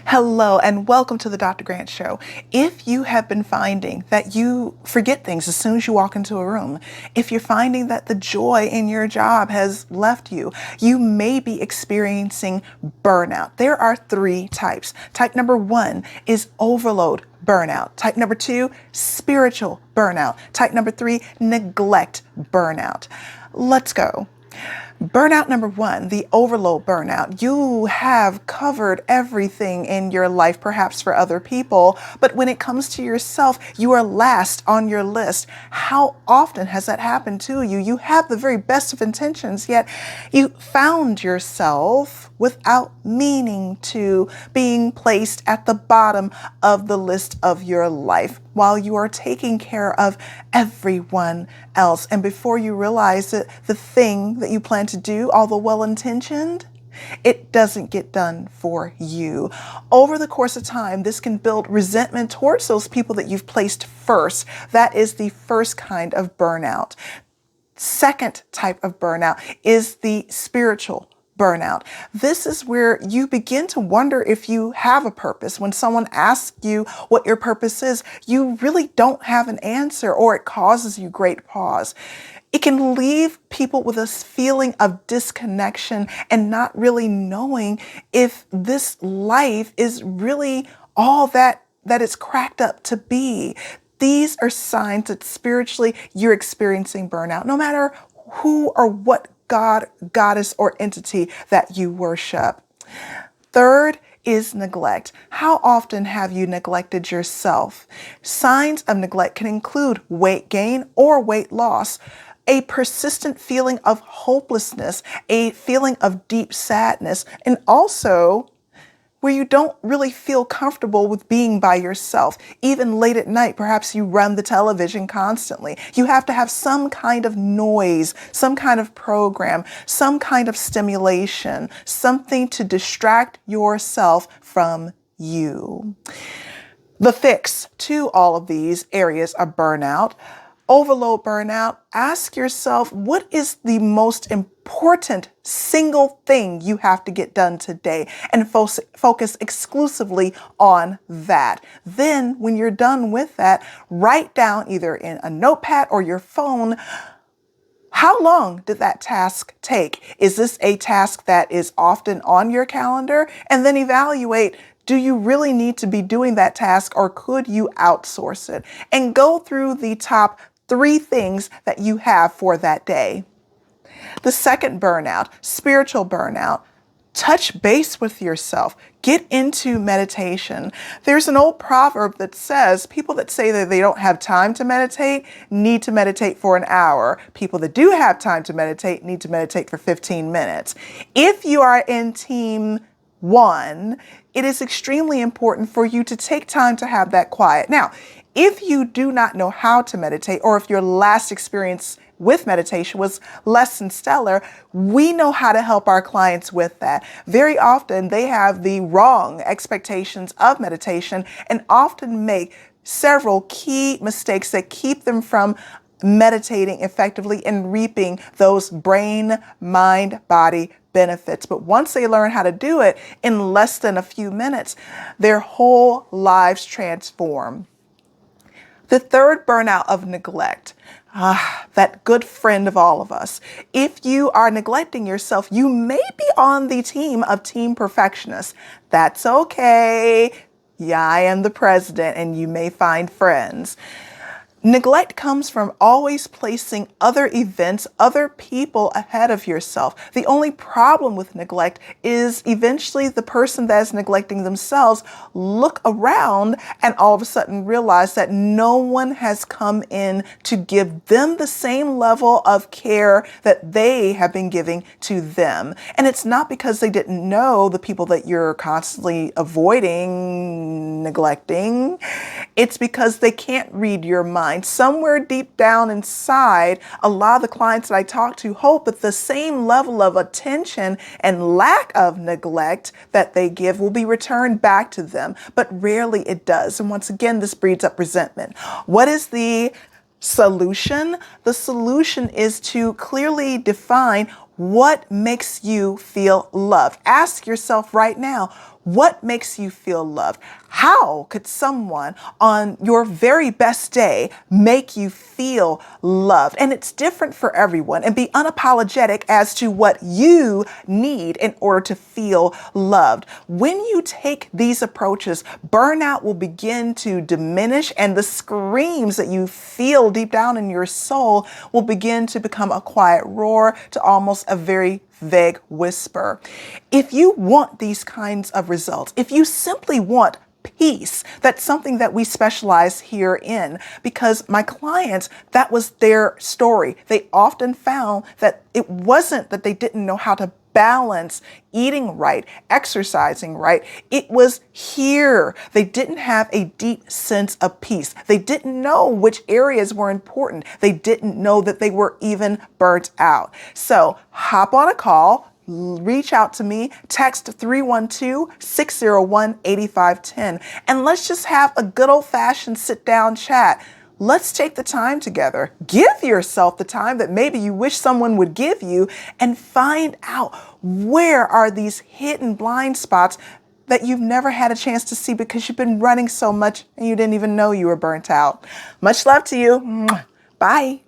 Hello and welcome to the Dr. Grant Show. If you have been finding that you forget things as soon as you walk into a room, if you're finding that the joy in your job has left you, you may be experiencing burnout. There are three types. Type number one is overload burnout. Type number two, spiritual burnout. Type number three, neglect burnout. Let's go. Burnout number one, the overload burnout. You have covered everything in your life, perhaps for other people, but when it comes to yourself, you are last on your list. How often has that happened to you? You have the very best of intentions, yet you found yourself without meaning to being placed at the bottom of the list of your life while you are taking care of everyone else. And before you realize it, the thing that you plan to do, although well-intentioned, it doesn't get done for you. Over the course of time, this can build resentment towards those people that you've placed first. That is the first kind of burnout. Second type of burnout is the spiritual burnout. This is where you begin to wonder if you have a purpose. When someone asks you what your purpose is, you really don't have an answer, or it causes you great pause. It can leave people with a feeling of disconnection and not really knowing if this life is really all that it's cracked up to be. These are signs that spiritually you're experiencing burnout, no matter who or what God, goddess, or entity that you worship. Third is neglect. How often have you neglected yourself? Signs of neglect can include weight gain or weight loss, a persistent feeling of hopelessness, a feeling of deep sadness, and also where you don't really feel comfortable with being by yourself. Even late at night, perhaps you run the television constantly. You have to have some kind of noise, some kind of program, some kind of stimulation, something to distract yourself from you. The fix to all of these areas of burnout, overload burnout, ask yourself, what is the most important single thing you have to get done today, and focus exclusively on that. Then when you're done with that, write down either in a notepad or your phone, how long did that task take? Is this a task that is often on your calendar? And then evaluate, do you really need to be doing that task, or could you outsource it? And go through the top 3 things that you have for that day. The second burnout, spiritual burnout, touch base with yourself. Get into meditation. There's an old proverb that says people that say that they don't have time to meditate need to meditate for an hour. People that do have time to meditate need to meditate for 15 minutes. If you are in team 1, it is extremely important for you to take time to have that quiet. Now, if you do not know how to meditate, or if your last experience with meditation was less than stellar, we know how to help our clients with that. Very often they have the wrong expectations of meditation and often make several key mistakes that keep them from meditating effectively and reaping those brain, mind, body benefits. But once they learn how to do it in less than a few minutes, their whole lives transform. The third burnout of neglect, that good friend of all of us. If you are neglecting yourself, you may be on the team of team perfectionists. That's okay. Yeah, I am the president, and you may find friends. Neglect comes from always placing other events, other people ahead of yourself. The only problem with neglect is eventually the person that is neglecting themselves look around and all of a sudden realize that no one has come in to give them the same level of care that they have been giving to them. And it's not because they didn't know the people that you're constantly avoiding, neglecting. It's because they can't read your mind. Somewhere deep down inside, a lot of the clients that I talk to hope that the same level of attention and lack of neglect that they give will be returned back to them, but rarely it does. And once again, this breeds up resentment. What is the solution? The solution is to clearly define what makes you feel loved. Ask yourself right now, What makes you feel loved? How could someone on your very best day make you feel loved? And it's different for everyone. And be unapologetic as to what you need in order to feel loved. When you take these approaches, burnout will begin to diminish, and the screams that you feel deep down in your soul will begin to become a quiet roar to almost a very vague whisper. If you want these kinds of results, if you simply want peace, that's something that we specialize here in, because my clients, that was their story. They often found that it wasn't that they didn't know how to balance eating right, exercising right. It was here. They didn't have a deep sense of peace. They didn't know which areas were important. They didn't know that they were even burnt out. So hop on a call, reach out to me, text 312-601-8510, and let's just have a good old-fashioned sit-down chat. Let's take the time together. Give yourself the time that maybe you wish someone would give you, and find out where are these hidden blind spots that you've never had a chance to see because you've been running so much and you didn't even know you were burnt out. Much love to you. Bye.